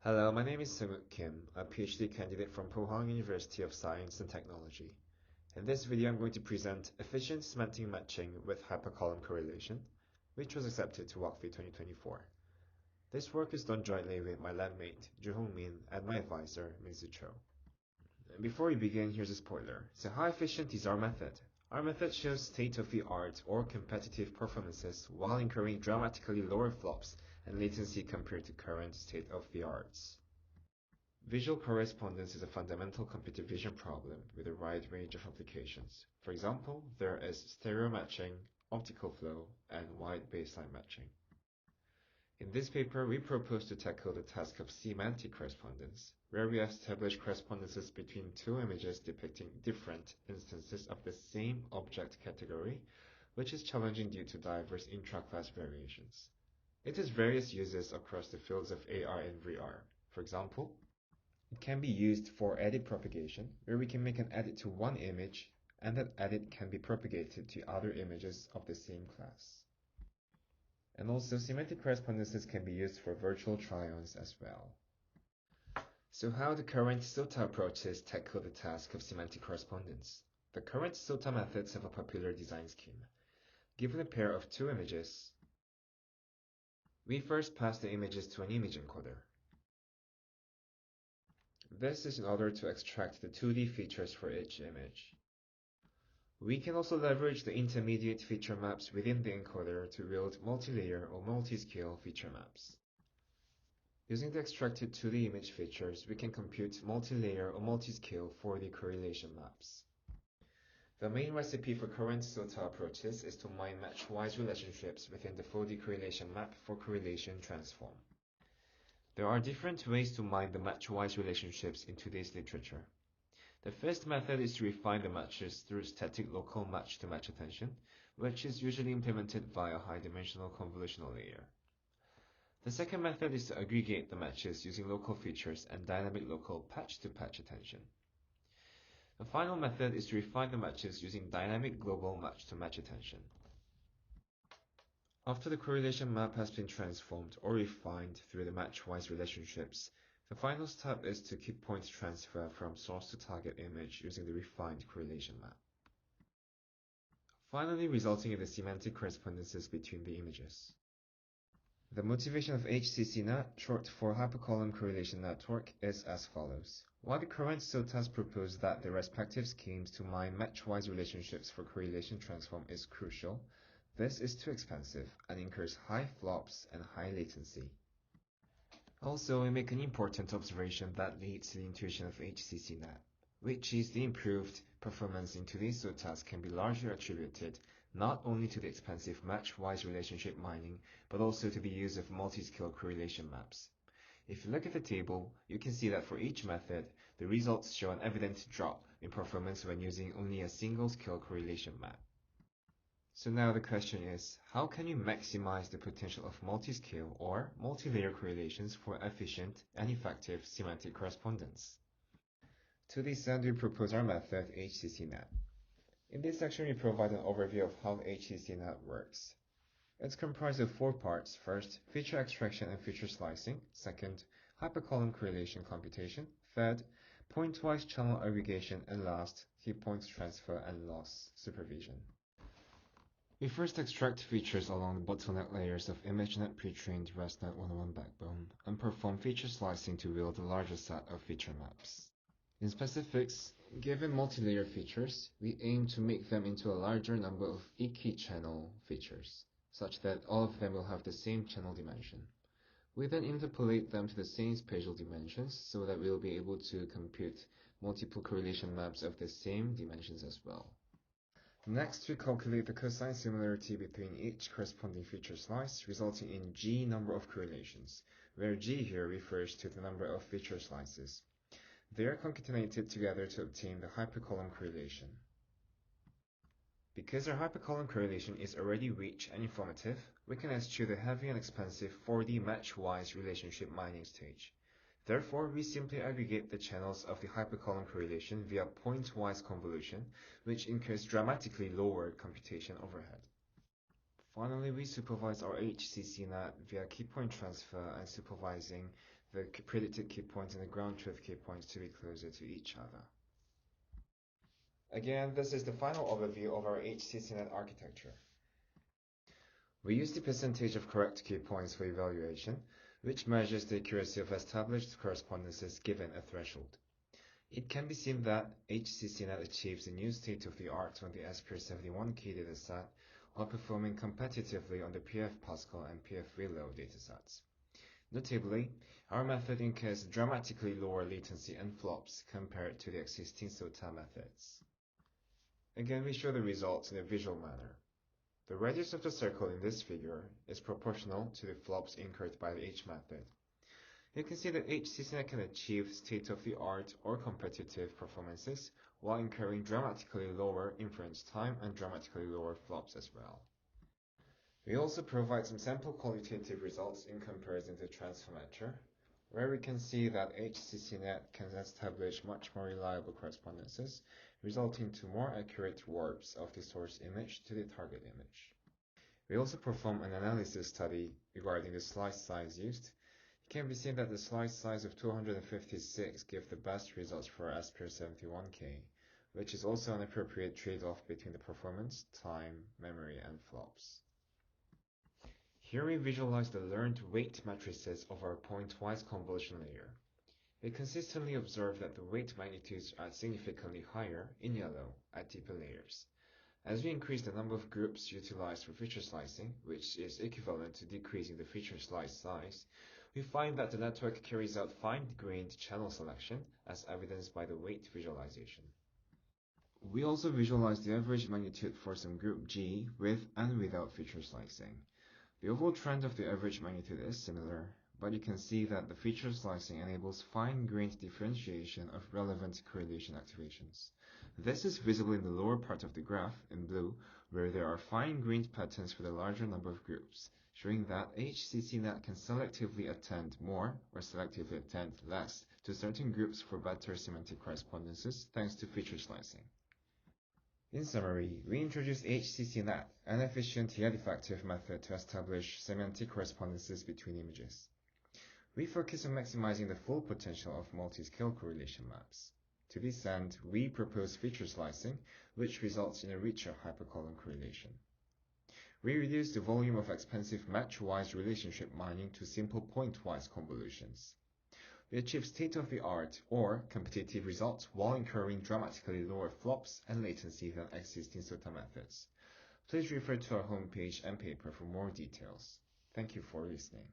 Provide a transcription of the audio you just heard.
Hello, my name is Seungwook Kim, a PhD candidate from Juhong University of Science and Technology. In this video, I'm going to present efficient semantic matching with hypercolumn correlation, which was accepted to WalkV 2024. This work is done jointly with my labmate, Juhong and my advisor, Minsu. Before we begin, here's a spoiler. So how efficient is our method? Our method shows state-of-the-art or competitive performances while incurring dramatically lower flops and latency compared to current state-of-the-arts. Visual correspondence is a fundamental computer vision problem with a wide range of applications. For example, there is stereo matching, optical flow, and wide baseline matching. In this paper, we propose to tackle the task of semantic correspondence, where we establish correspondences between two images depicting different instances of the same object category, which is challenging due to diverse intra-class variations. It has various uses across the fields of AR and VR. For example, it can be used for edit propagation, where we can make an edit to one image, and that edit can be propagated to other images of the same class. And also, semantic correspondences can be used for virtual try-ons as well. So how do current SoTA approaches tackle the task of semantic correspondence? The current SoTA methods have a popular design scheme. Given a pair of two images, we first pass the images to an image encoder. This is in order to extract the 2D features for each image. We can also leverage the intermediate feature maps within the encoder to build multi-layer or multi-scale feature maps. Using the extracted 2D image features, we can compute multi-layer or multi-scale 4D correlation maps. The main recipe for current SoTA approaches is to mine match-wise relationships within the 4D correlation map for correlation transform. There are different ways to mine the match-wise relationships in today's literature. The first method is to refine the matches through static local match-to-match attention, which is usually implemented via a high-dimensional convolutional layer. The second method is to aggregate the matches using local features and dynamic local patch-to-patch attention. The final method is to refine the matches using dynamic global match-to-match attention. After the correlation map has been transformed or refined through the match-wise relationships, the final step is to keep point transfer from source to target image using the refined correlation map, finally resulting in the semantic correspondences between the images. The motivation of HCCNet, short for Hypercolumn Correlation Network, is as follows. While the current SoTAs propose that the respective schemes to mine match-wise relationships for correlation transform is crucial, this is too expensive and incurs high flops and high latency. Also, we make an important observation that leads to the intuition of HCCNet, which is the improved performance in today's SoTAs can be largely attributed not only to the expensive match-wise relationship mining, but also to the use of multi-scale correlation maps. If you look at the table, you can see that for each method, the results show an evident drop in performance when using only a single-scale correlation map. So now the question is, how can you maximize the potential of multi-scale or multi-layer correlations for efficient and effective semantic correspondence? To this end, we propose our method, HCCNet. In this section, we provide an overview of how HCCNet works. It's comprised of 4 parts. First, feature extraction and feature slicing. Second, hypercolumn correlation computation. Third, point-wise channel aggregation. And last, key points transfer and loss supervision. We first extract features along the bottleneck layers of ImageNet pre-trained ResNet 101 backbone and perform feature slicing to build a larger set of feature maps. In specifics, given multi-layer features, we aim to make them into a larger number of equal channel features, such that all of them will have the same channel dimension. We then interpolate them to the same spatial dimensions so that we will be able to compute multiple correlation maps of the same dimensions as well. Next, we calculate the cosine similarity between each corresponding feature slice, resulting in G number of correlations, where G here refers to the number of feature slices. They are concatenated together to obtain the hypercolumn correlation. Because our hypercolumn correlation is already rich and informative, we can eschew the heavy and expensive 4D match-wise relationship mining stage. Therefore, we simply aggregate the channels of the hypercolumn correlation via point-wise convolution, which incurs dramatically lower computation overhead. Finally, we supervise our HCCNet via key point transfer and supervising the predicted key points and the ground truth key points to be closer to each other. Again, this is the final overview of our HCCNet architecture. We use the percentage of correct key points for evaluation, which measures the accuracy of established correspondences given a threshold. It can be seen that HCCNet achieves a new state-of-the-art on the SPR71K dataset while performing competitively on the PF Pascal and PF Reload datasets. Notably, our method incurs dramatically lower latency and flops compared to the existing SoTA methods. Again, we show the results in a visual manner. The radius of the circle in this figure is proportional to the flops incurred by the H method. You can see that HCCNet can achieve state-of-the-art or competitive performances while incurring dramatically lower inference time and dramatically lower flops as well. We also provide some sample qualitative results in comparison to transformator, where we can see that HCCNet can establish much more reliable correspondences, resulting to more accurate warps of the source image to the target image. We also perform an analysis study regarding the slice size used. It can be seen that the slice size of 256 give the best results for SPR71K, which is also an appropriate trade-off between the performance, time, memory, and flops. Here we visualize the learned weight matrices of our pointwise convolution layer. We consistently observe that the weight magnitudes are significantly higher in yellow at deeper layers. As we increase the number of groups utilized for feature slicing, which is equivalent to decreasing the feature slice size, we find that the network carries out fine-grained channel selection, as evidenced by the weight visualization. We also visualize the average magnitude for some group G with and without feature slicing. The overall trend of the average magnitude is similar, but you can see that the feature slicing enables fine-grained differentiation of relevant correlation activations. This is visible in the lower part of the graph, in blue, where there are fine-grained patterns for the larger number of groups, showing that HCCNet can selectively attend more or selectively attend less to certain groups for better semantic correspondences thanks to feature slicing. In summary, we introduced HCCNet, an efficient yet effective method to establish semantic correspondences between images. We focus on maximizing the full potential of multi-scale correlation maps. To this end, we propose feature slicing, which results in a richer hypercolumn correlation. We reduce the volume of expensive match-wise relationship mining to simple point-wise convolutions. We achieve state-of-the-art or competitive results while incurring dramatically lower flops and latency than existing SoTA methods. Please refer to our homepage and paper for more details. Thank you for listening.